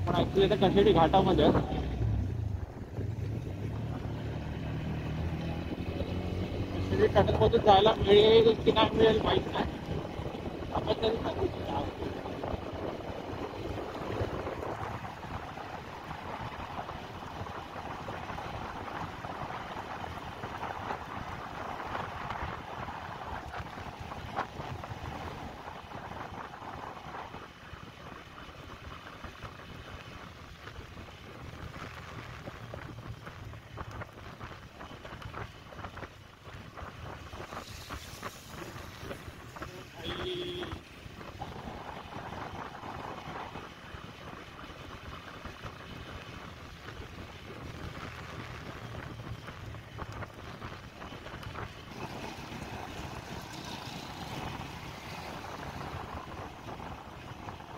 आपण ऍक्च्युली त्या कशेडी घाटामध्ये कशेडी टनलमधून जायला मिळेल की नाही मिळेल माहित नाही. आपण तरी सांगू शकतो.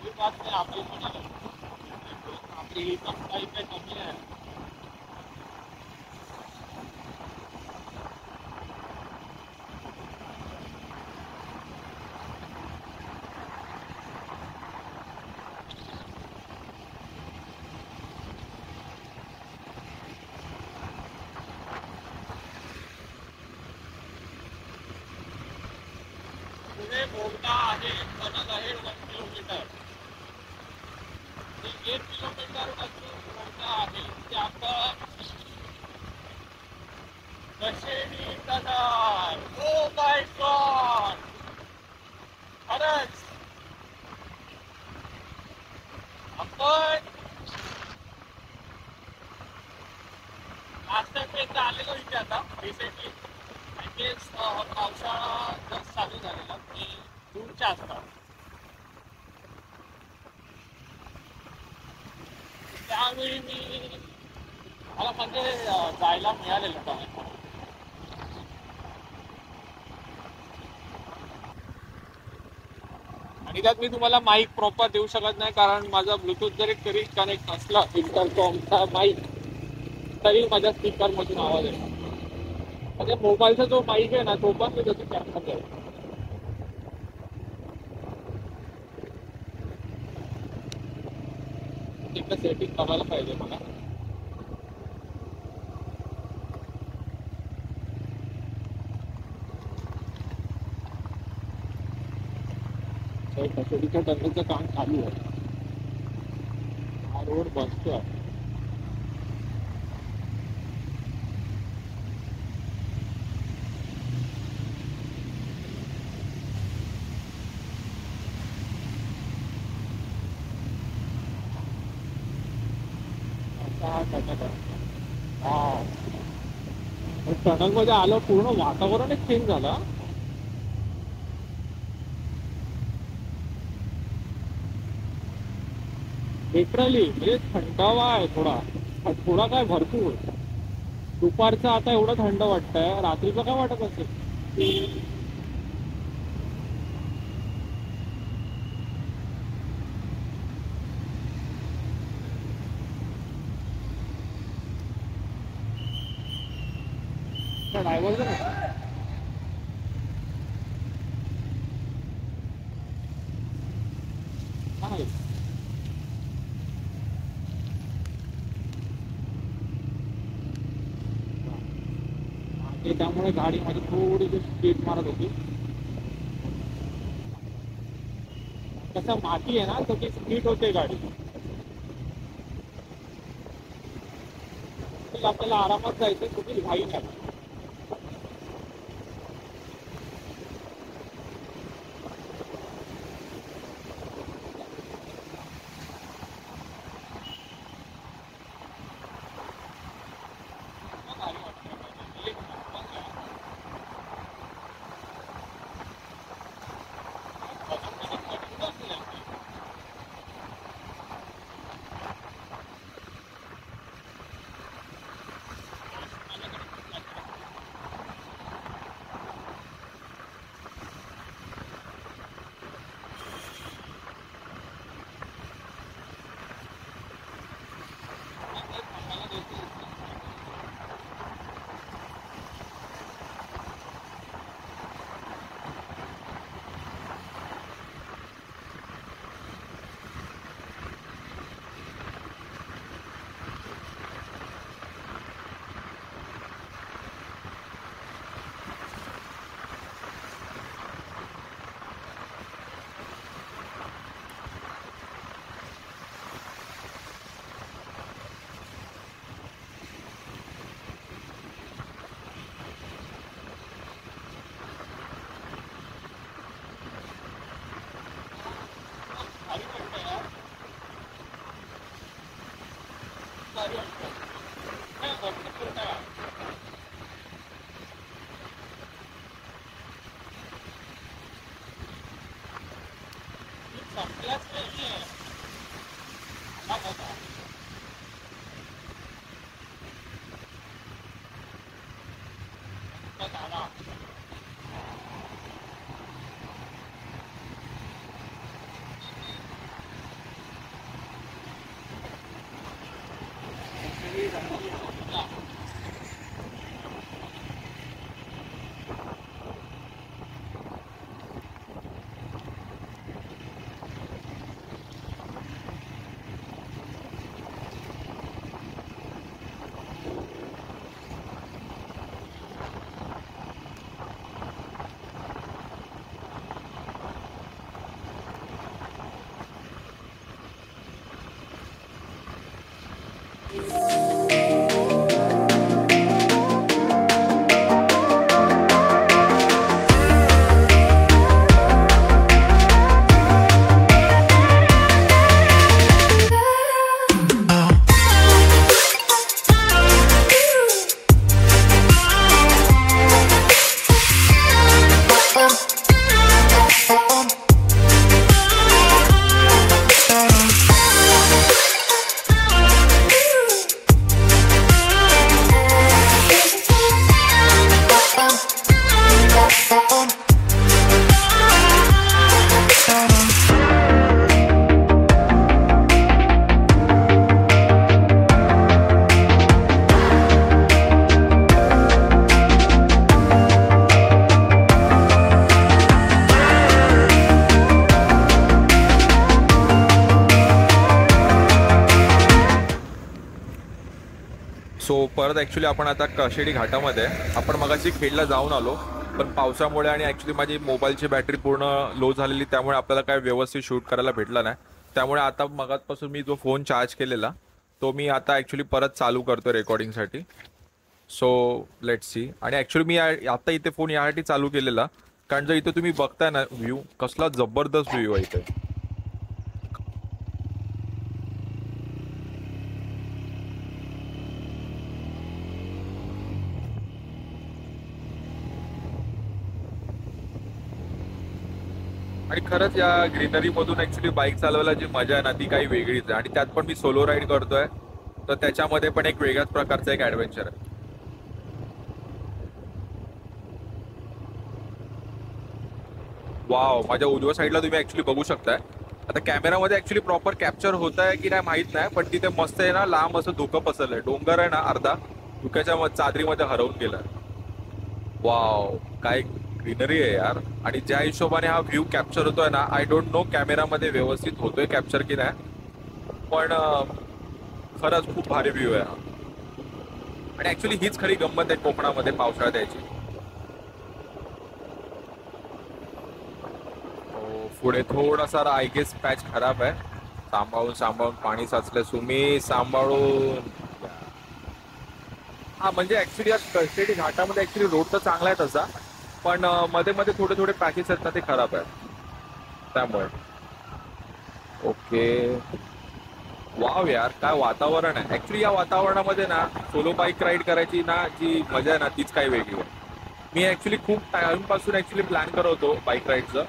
ही बात नाही आपली पण आलं. आपली पण काही काही कमी आहे. पुढे बोगदा आहे बनत आहे 1 किलोमीटर. 1 किलोमीटर बोगदा आहे ते आपण Kashedi tunnel. Oh my God, खरंच आपण लास्ट टाइम एकदा आलेलो इथे आता रिसेंटली. गेस पावसाळा जस्ट चालू झालेला मी जूनच्या आसपास. त्यावेळी मला म्हणजे जायला मिळालेलं का. आणि त्यात मी तुम्हाला माईक प्रॉपर देऊ शकत नाही कारण माझा ब्लूटूथ जरी तरी कनेक्ट असला इंटरकॉमचा माईक तरी माझ्या स्पीकर मधून आवाज येतो. म्हणजे मोबाईलचा जो माईक आहे ना तो पण मी त्याची कॅमेरा आहे. एकदा सेटिंग करायला पाहिजे मला. कशेडीच्या टनलचं काम चालू आहे. हा रोड बसतोय. टनल मध्ये आलं पूर्ण वातावरणच चेंज झालं. लिटरली म्हणजे थंडावा आहे थोडा थोडा काय भरपूर. दुपारचं आता एवढं थंड वाटतंय, रात्रीचं काय वाटत असेल. ड्रायव्हर नाही त्यामुळे गाडी माझी थोडीशी स्पीड मारत होती. कसं माती आहे ना तर ती स्पीड होते गाडी. आपल्याला आरामात जायचं कुठे घाई नाही. सो परत ॲक्च्युली आपण आता कशेडी घाटामध्ये आपण मगाशी खेडला जाऊन आलो, पण पावसामुळे आणि ॲक्च्युली माझी मोबाईलची बॅटरी पूर्ण लो झालेली, त्यामुळे आपल्याला काय व्यवस्थित शूट करायला भेटला नाही. त्यामुळे आता मगाचपासून मी जो फोन चार्ज केलेला तो मी आता ॲक्च्युली परत चालू करतो रेकॉर्डिंगसाठी. So let's see. आणि ॲक्च्युली मी आता इथे फोन यासाठी चालू केलेला कारण जर इथे तुम्ही बघताय ना व्ह्यू, कसला जबरदस्त व्ह्यू आहे इथे. आणि खरंच या ग्रीनरी मधून ऍक्च्युली बाईक चालवायला जी मजा आहे ना ती काही वेगळीच आहे. आणि त्यात पण मी सोलो राईड करतोय, तर त्याच्यामध्ये पण एक वेगळ्याच प्रकारचा एक ऍडव्हेंचर आहे. वाव, माझ्या उजव्या साईडला तुम्ही ऍक्च्युली बघू शकताय. आता कॅमेरामध्ये ऍक्च्युली प्रॉपर कॅप्चर होत आहे की नाही माहित नाही, पण तिथे मस्त आहे ना लांब असं धुकं पसरलंय. डोंगर आहे ना अर्धा धुक्याच्या चादरीमध्ये हरवून गेलाय. वाव, काय ग्रीनरी आहे यार. आणि ज्या हिशोबाने हा व्ह्यू कॅप्चर होतोय ना, आय डोंट नो कॅमेरामध्ये व्यवस्थित होतोय कॅप्चर की नाही, पण खरंच खूप भारी व्ह्यू आहे हा. आणि ऍक्च्युली हीच खरी गंमत आहे कोकणामध्ये पावसाळ्यात यायची. पुढे थोडासा आय गेस पॅच खराब आहे. सांभाळून सांभाळून पाणी साचलंय, तुम्ही सांभाळून. हा म्हणजे ऍक्च्युली या कळशेडी घाटामध्ये ऍक्च्युली रोड तर चांगला आहे तसा, पण मध्ये मध्ये थोडे थोडे पॅचेस आहेत ना ते खराब आहेत त्यामुळे. ओके. वाव यार, काय वातावरण आहे. ऍक्च्युली या वातावरणामध्ये ना सोलो बाईक राईड करायची ना जी मजा आहे ना तीच काही वेगळी आहे. मी ऍक्च्युली खूप टाइम पासून ऍक्च्युली प्लॅन करत होतो बाईक राईडचं,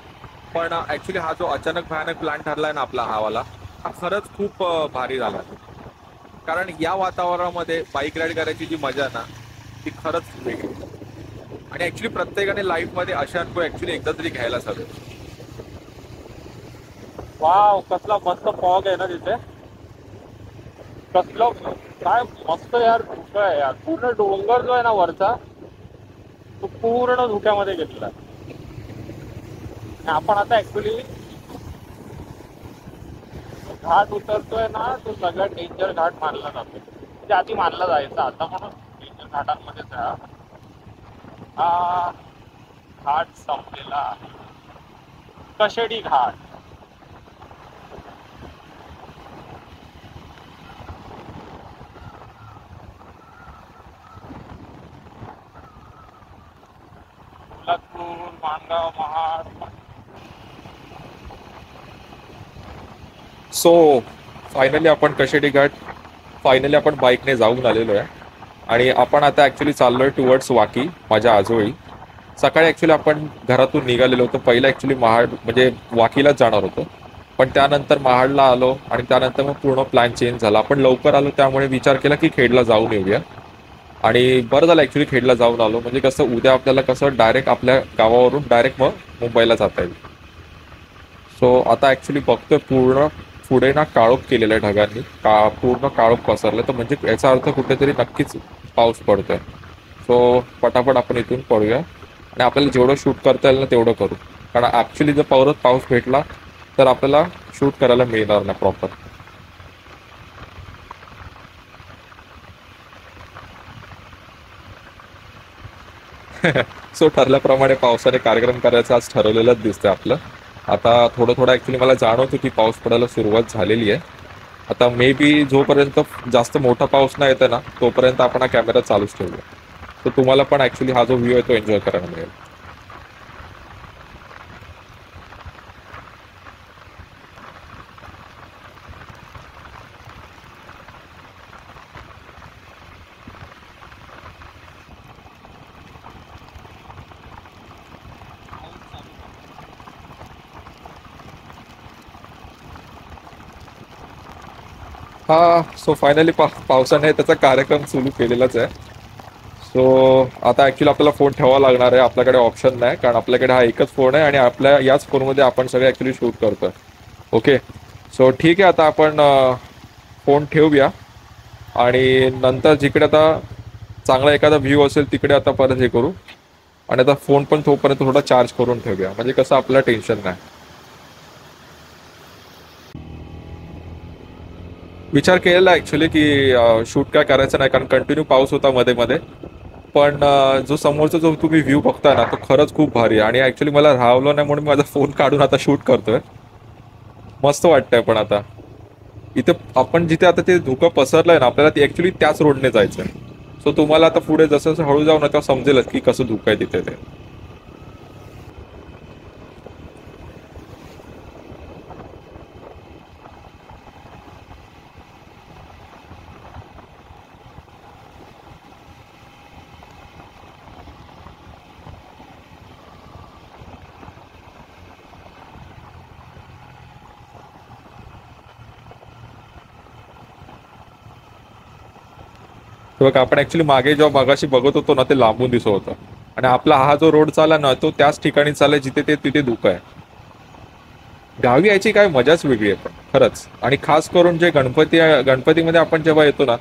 पण ऍक्च्युली हा जो अचानक भयानक प्लॅन ठरलाय ना आपला हावाला, हा खरंच खूप भारी झाला. कारण या वातावरणामध्ये बाईक राईड करायची जी मजा आहे ना ती खरंच वेगळी. आणि ऍक्च्युली प्रत्येकाने लाईफ मध्ये अशा अनुभव ऍक्च्युली एकदा तरी घ्यायलाच हवे. वाव, कसला मस्त फॉग आहे ना तिथे. कसलं काय मस्त यार धुकं आहे यार. पूर्ण डोंगर जो आहे ना वरचा तो पूर्ण धुक्यामध्ये घेतला. आपण आता ऍक्च्युली घाट उतरतोय ना, तो सगळ्यात डेंजर घाट मानला जातो. म्हणजे आधी मानला जायचा, आता म्हणून डेंजर घाटांमध्येच हा घाट संपलेला आहे. कशेडी घाट. लातूर, माणगाव, महाड. सो फायनली आपण कशेडी घाट फायनली आपण बाईकने जाऊन आलेलो आहे. आणि आपण आता ऍक्च्युली चाललोय टुवर्ड्स वाकी, माझ्या आजोळी. सकाळी ऍक्च्युली आपण घरातून निघालेलो होतो, पहिला ऍक्च्युली महाड म्हणजे वाकीलाच जाणार होतो, पण त्यानंतर महाडला आलो आणि त्यानंतर मग पूर्ण प्लॅन चेंज झाला. आपण लवकर आलो त्यामुळे विचार केला की खेडला जाऊन येऊया. आणि बरं झालं ॲक्च्युली खेडला जाऊन आलो, म्हणजे कसं उद्या आपल्याला कसं डायरेक्ट आपल्या गावावरून डायरेक्ट मग मुंबईला जाता येईल. सो आता ॲक्च्युली बघतोय पूर्ण पुढे ना काळोख केलेलं आहे ढगांनी, पूर्ण काळोख पसरलं, तर म्हणजे याचा अर्थ कुठेतरी नक्कीच पाऊस पडतोय. सो पटापट आपण इथून पडूया आणि आपल्याला जेवढं शूट करता येईल ना तेवढं करू. कारण ॲक्च्युली जर परत पाऊस भेटला तर आपल्याला शूट करायला मिळणार नाही प्रॉपर. सो ठरल्याप्रमाणे पावसाने कार्यक्रम करायचं आज ठरवलेलंच दिसतंय आपलं. आता थोडं थोडं ॲक्च्युली मला जाणवतं की पाऊस पडायला सुरुवात झालेली आहे. आता मे बी जोपर्यंत जास्त मोठा पाऊस नाही येते ना तोपर्यंत आपण हा कॅमेरा चालूच ठेवूया. तर तुम्हाला पण ॲक्च्युली हा जो व्ह्यू आहे तो एन्जॉय करायला मिळेल. हा सो फायनली पावसाने त्याचा कार्यक्रम सुरू केलेलाच आहे. सो आता ॲक्च्युली आपल्याला फोन ठेवावा लागणार आहे, आपल्याकडे ऑप्शन नाही, कारण आपल्याकडे हा एकच फोन आहे आणि आपल्या याच फोनमध्ये आपण सगळे ॲक्च्युली शूट करतोय. ओके. सो ठीक आहे, आता आपण फोन ठेवूया आणि नंतर जिकडे आता चांगला एखादा व्ह्यू असेल तिकडे आता परत हे करू. आणि आता फोन पण तोपर्यंत थोडा चार्ज करून ठेवूया, म्हणजे कसं आपल्याला टेन्शन नाही. विचार केलेला ॲक्च्युली की शूट काय करायचं नाही, कारण कंटिन्यू पाऊस होता मध्ये मध्ये. पण जो समोरचा जो तुम्ही व्ह्यू बघताय ना तो खरंच खूप भारी आहे आणि ॲक्च्युली मला राहवलं नाही म्हणून माझा फोन काढून आता शूट करतोय. मस्त वाटतंय. पण आता इथे आपण जिथे आता ते धुकं पसरलंय ना आपल्याला ते ॲक्च्युली त्याच रोडने जायचंय. सो तुम्हाला आता पुढे जसं जसं हळू जाऊ ना तेव्हा समजेलच की कसं धुकं आहे तिथे ते. तर बघा आपण ऍक्च्युली मागे जेव्हा मगाशी बघत होतो ना ते लांबून दिसत होतं. आणि आपला हा जो रोड चालला ना तो त्याच ठिकाणी चाललाय जिथे ते तिथे धुकं आहे. गावी यायची काय मजाच वेगळी आहे पण खरंच. आणि खास करून जे गणपतीमध्ये आपण जेव्हा येतो ना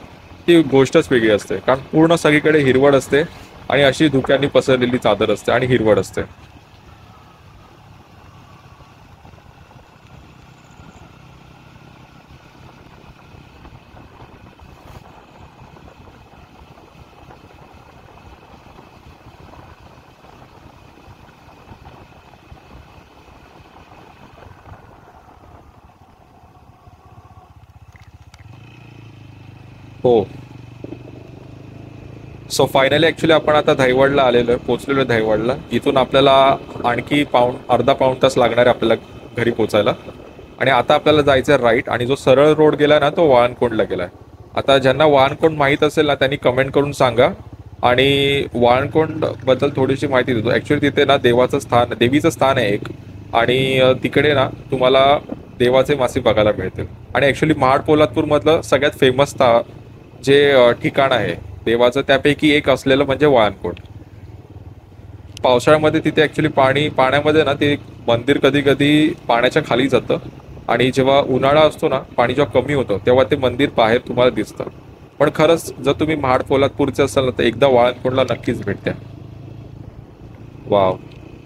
ती गोष्टच वेगळी असते, कारण पूर्ण सगळीकडे हिरवळ असते आणि अशी धुक्यांनी पसरलेली चादर असते आणि हिरवळ असते. हो. सो फायनली ऍक्च्युली आपण आता दहिवडला आलेलो आहे, पोहोचलेलो आहे दहिवडला. इथून आपल्याला आणखी अर्धा पाऊण तास लागणार आहे आपल्याला घरी पोचायला. आणि आता आपल्याला जायचं आहे राईट, आणि जो सरळ रोड गेलाय ना तो वाळणकोंडला गेलाय. आता ज्यांना वाळणकोंड माहीत असेल ना त्यांनी कमेंट करून सांगा. आणि वाळणकोंड बद्दल थोडीशी माहिती देतो. ऍक्च्युली तिथे ना देवीचं स्थान आहे एक. आणि तिकडे ना तुम्हाला देवाचे मासे बघायला मिळतील. आणि ऍक्च्युली महाड पोलादपूर मधलं सगळ्यात फेमस जे ठिकाण आहे देवाचं त्यापैकी एक असलेलं म्हणजे वाळणकोट. पावसाळ्यामध्ये तिथे ऍक्च्युली पाण्यामध्ये ना ते मंदिर कधी कधी पाण्याच्या खाली जातं. आणि जेव्हा उन्हाळा असतो ना पाणी जेव्हा कमी होतं तेव्हा ते मंदिर बाहेर तुम्हाला दिसतं. पण खरंच जर तुम्ही महाड पोलादपूरचे असाल ना तर एकदा वाळणकोटला नक्कीच भेट द्या. वाव.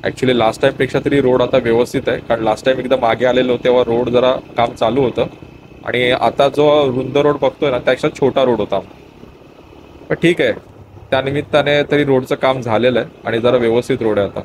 ऍक्च्युली लास्ट टाइम पेक्षा तरी रोड आता व्यवस्थित आहे, कारण लास्ट टाइम एकदा मागे आलेलो तेव्हा रोड जरा काम चालू होतं. आणि आता जो रुंद रोड बघतोय ना त्यापेक्षा छोटा रोड होता. पण ठीक आहे, त्यानिमित्ताने तरी रोडचं काम झालेलं आहे आणि जरा व्यवस्थित रोड आहे आता.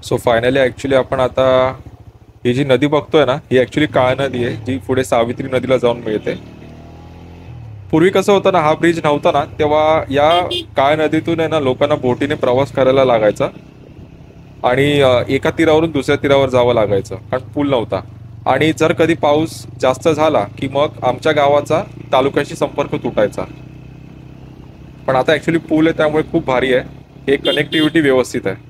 सो फायनली ॲक्च्युली आपण आता ही जी नदी बघतोय ना, ही ॲक्च्युली काळ नदी आहे, जी पुढे सावित्री नदीला जाऊन मिळते. पूर्वी कसं होतं ना, हा ब्रिज नव्हता ना, तेव्हा या काळ नदीतून आहे ना लोकांना बोटीने प्रवास करायला लागायचा. आणि एका तीरावरून दुसऱ्या तीरावर जावं लागायचं, कारण पूल नव्हता. आणि जर कधी पाऊस जास्त झाला की मग आमच्या गावाचा तालुक्याशी संपर्क तुटायचा. पण आता ॲक्च्युली पूल आहे, त्यामुळे खूप भारी आहे. हे कनेक्टिव्हिटी व्यवस्थित आहे.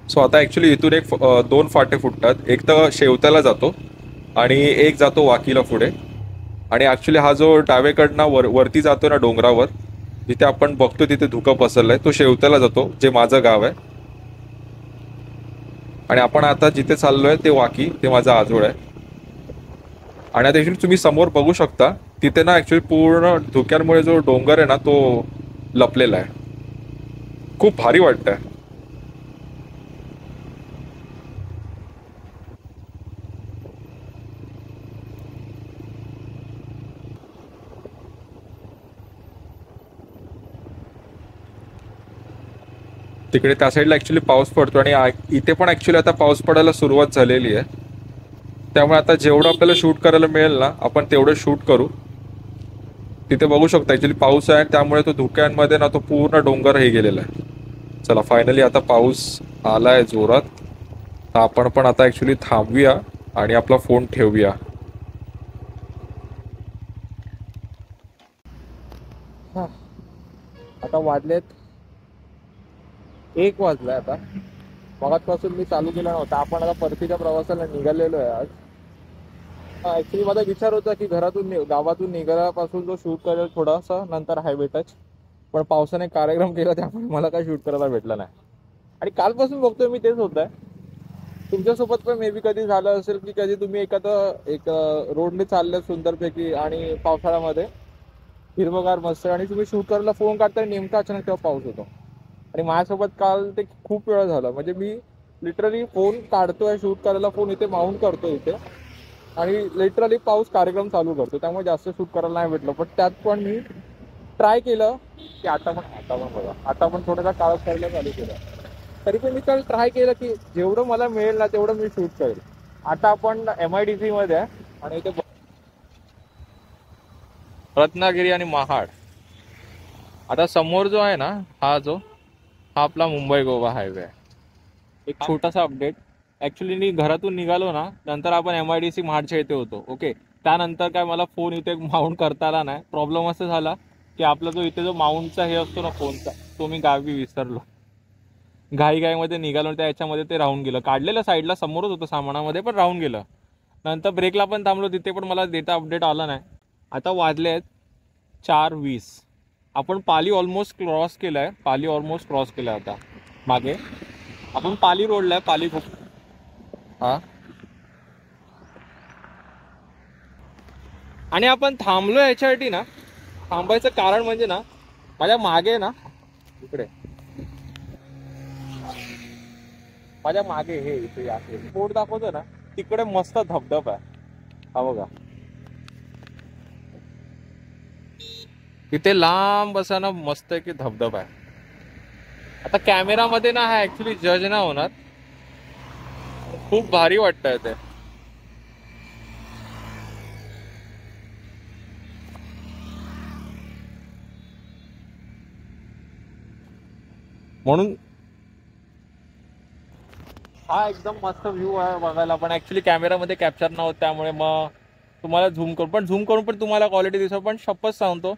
सो आता ॲक्च्युली इथून दोन फाटे फुटतात. एक तर शेवत्याला जातो आणि एक जातो वाकीला पुढे. आणि ॲक्च्युली हा जो डावेकडनं वरती जातो ना डोंगरावर, जिथे आपण बघतो तिथे धुकं पसरलंय, तो शेवत्याला जातो, जे माझं गाव आहे. आणि आपण आता जिथे चाललोय ते वाकी, ते माझं आजोळ आहे. आणि आता ॲक्च्युली तुम्ही समोर बघू शकता, तिथे ना ॲक्च्युली पूर्ण धुक्यांमुळे जो डोंगर आहे ना, तो लपलेला आहे. खूप भारी वाटतंय. तिकडे त्या साईडला ॲक्च्युली पाऊस पडतो आणि इथे पण ॲक्च्युली आता पाऊस पडायला सुरुवात झालेली आहे. त्यामुळे आता जेवढं आपल्याला शूट करायला मिळेल ना, आपण तेवढं शूट करू. तिथे बघू शकता ॲक्च्युली पाऊस आहे, त्यामुळे तो धुक्यांमध्ये ना तो पूर्ण डोंगर हे गेलेला आहे. चला फायनली आता पाऊस आलाय जोरात. तर आपण पण आता ॲक्च्युली थांबूया आणि आपला फोन ठेवूया. आता वाजलेत 1 वाजलाय. आता मगाचपासून मी चालू केला नव्हता. आपण आता परतीच्या प्रवासाला निघालेलो आहे आज. ऍक्च्युली माझा विचार होता की गावातून निघाल्यापासून जो शूट करेल थोडासा नंतर हायवे टच, पण पावसाने कार्यक्रम केला त्यामुळे मला काय शूट करायला भेटलं नाही. आणि कालपासून बघतोय मी तेच होत आहे. तुमच्यासोबत पण मे बी कधी झालं असेल की कधी तुम्ही एक रोडने चालले सुंदरपैकी आणि पावसाळ्यामध्ये हिरवगार मस्त आणि तुम्ही शूट करायला फोन काढताय, नेमका अचानक तेव्हा पाऊस होतो. आणि माझ्यासोबत काल ते खूप वेळा झालं. म्हणजे मी लिटरली फोन काढतोय शूट करायला, फोन इथे माउंट करतोय इथे आणि लिटरली पाऊस कार्यक्रम चालू करतो. त्यामुळे जास्त शूट करायला नाही भेटलं. पण त्यात पण मी ट्राय केलं की आता पण बघा, आता पण थोडासा काळच करायला चालू केलं. तरी पण मी काल ट्राय केलं की जेवढं मला मिळेल ना तेवढं मी शूट करेल. आता आपण MIDC मध्ये आहे आणि इथे रत्नागिरी आणि महाड. आता समोर जो आहे ना, हा आपला मुंबई गोवा हायवे आहे. एक छोटासा अपडेट, ऍक्च्युली मी घरातून निघालो ना, नंतर आपण MIDC महाडच्या इथे होतो. ओके, त्यानंतर काय मला फोन इथे माउंट करता आला नाही. प्रॉब्लेम असं झाला की आपला जो इथे जो माउंटचा हे असतो ना फोनचा, तो मी गावी विसरलो. घाईमध्ये निघालो, त्या याच्यामध्ये ते राहून गेलं. काढलेलं साईडला समोरच होतं सामानामध्ये, पण राहून गेलं. नंतर ब्रेकला पण थांबलो, तिथे पण मला डेटा अपडेट आला नाही. आता वाजले आहेत 4:20. आपण पाली ऑलमोस्ट क्रॉस केलाय आता. मागे आपण पाली रोडला आहे. पाली खूप हा. आणि आपण थांबलो याच्यासाठी ना, थांबायचं कारण म्हणजे ना, माझ्या मागे ना, इकडे माझ्या मागे हे इथे बोर्ड दाखवतो ना, तिकडे मस्त धबधबा आहे. हा बघा, तिथे लांब असा ना मस्त की धबधबा आहे. आता कॅमेरामध्ये ना हा ऍक्च्युली जज ना होणार. खूप भारी वाटतंय ते. म्हणून हा एकदम मस्त व्ह्यू आहे बघायला. पण ऍक्च्युली कॅमेरामध्ये कॅप्चर नव्हतं, त्यामुळे मग तुम्हाला झूम करून पण तुम्हाला क्वालिटी दिसत. पण शपथ सांगतो,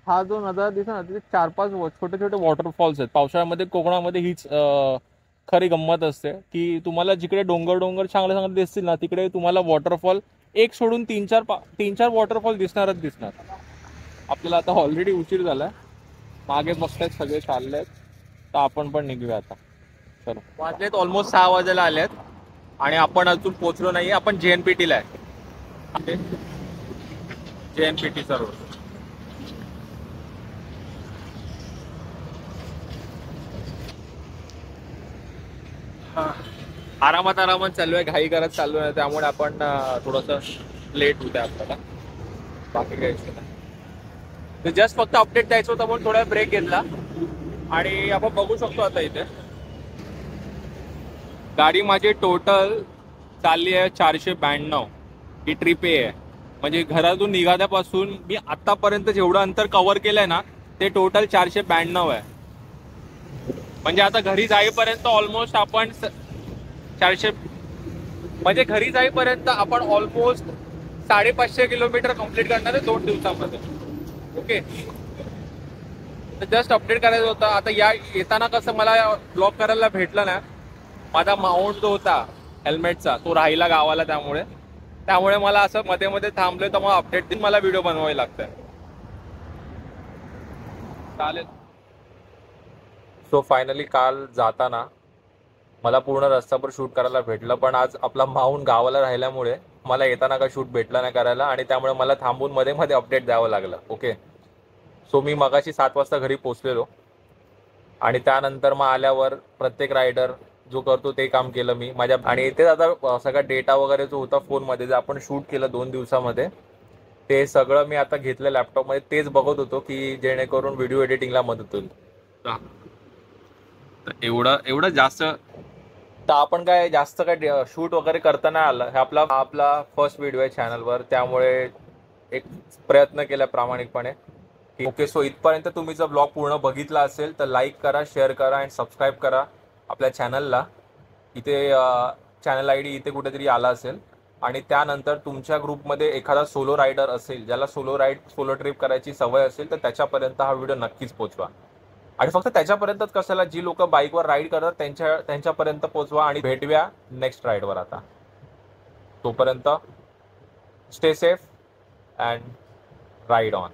हा जो नजारा दिसतो ना, तिथे 4-5 छोटे छोटे वॉटरफॉल्स आहेत. पावसाळ्यामध्ये कोकणामध्ये हीच खरी गंमत असते की तुम्हाला जिकडे डोंगर चांगले दिसतील ना, तिकडे तुम्हाला वॉटरफॉल एक सोडून 3-4 वॉटरफॉल दिसणारच दिसणार. आपल्याला आता ऑलरेडी उशीर झालाय. मागे बघतायत सगळे चाललेत, तर आपण पण निघूया आता. चलो, वाजलेत ऑलमोस्ट 6 वाजायला आलेत आणि आपण अजून पोहोचलो नाही. आपण JNPT ला आहे. JNPT road. आरामात आरामात चालू आहे, घाई करत चालू आहे, त्यामुळे आपण थोडस लेट होत आहे आपल्याला. बाकी काही विषय नाही. जस्ट फक्त अपडेट द्यायचं होतं म्हणून थोडा ब्रेक घेतला. आणि आपण बघू शकतो आता इथे गाडी माझी टोटल चालली आहे 492. ही ट्रिप आहे. म्हणजे घरातून निघाल्यापासून मी आतापर्यंत जेवढं अंतर कव्हर केलंय ना, ते टोटल 492 आहे. म्हणजे आता घरी जाईपर्यंत ऑलमोस्ट आपण 400, म्हणजे घरी जाईपर्यंत आपण ऑलमोस्ट 550 किलोमीटर कंप्लीट करणार आहे 2 दिवसामध्ये. ओके, तर जस्ट अपडेट करायचं होतं. आता येताना कसं मला ब्लॉक करायला भेटलं ना, माझा माउंट जो होता हेल्मेटचा तो राहिला गावाला, त्यामुळे मला असं मध्ये मध्ये थांबलोय, तर मग अपडेट दिन मला व्हिडिओ बनवावे लागतंय. चालेल. सो फायनली काल जाताना मला पूर्ण रस्त्यावर शूट करायला भेटलं, पण आज आपला माउंट गावाला राहिल्यामुळे मला येताना का शूट भेटला नाही करायला, आणि त्यामुळे मला थांबून मध्ये मध्ये अपडेट द्यावं लागलं. ओके, सो मी मगाशी 7 वाजता घरी पोहोचलेलो आणि त्यानंतर मग आल्यावर प्रत्येक रायडर जो करतो ते काम केलं मी माझ्या. आणि इथे आता सगळा डेटा वगैरे जो होता फोनमध्ये, जे आपण शूट केलं 2 दिवसामध्ये, ते सगळं मी आता घेतलं लॅपटॉपमध्ये. तेच बघत होतो की जेणेकरून व्हिडिओ एडिटिंगला मदत होईल. एवढं जास्त तर आपण काय जास्त काय शूट वगैरे करता नाही आलं. हे आपला फर्स्ट व्हिडिओ आहे चॅनलवर, त्यामुळे एक प्रयत्न केला प्रामाणिकपणे. ओके, सो इथपर्यंत तुम्ही जर ब्लॉग पूर्ण बघितला असेल तर लाईक करा, शेअर करा आणि सबस्क्राईब करा आपल्या चॅनलला. इथे चॅनल ID इथे कुठेतरी आला असेल. आणि त्यानंतर तुमच्या ग्रुपमध्ये एखादा सोलो रायडर असेल, ज्याला सोलो ट्रिप करायची सवय असेल, तर त्याच्यापर्यंत हा व्हिडिओ नक्कीच पोहोचवा. आणि फक्त त्याच्यापर्यंतच कशाला, जी लोक बाईकवर राईड करतात त्यांच्यापर्यंत पोहोचवा. आणि भेटूया नेक्स्ट राईडवर. आता तोपर्यंत stay safe and ride on.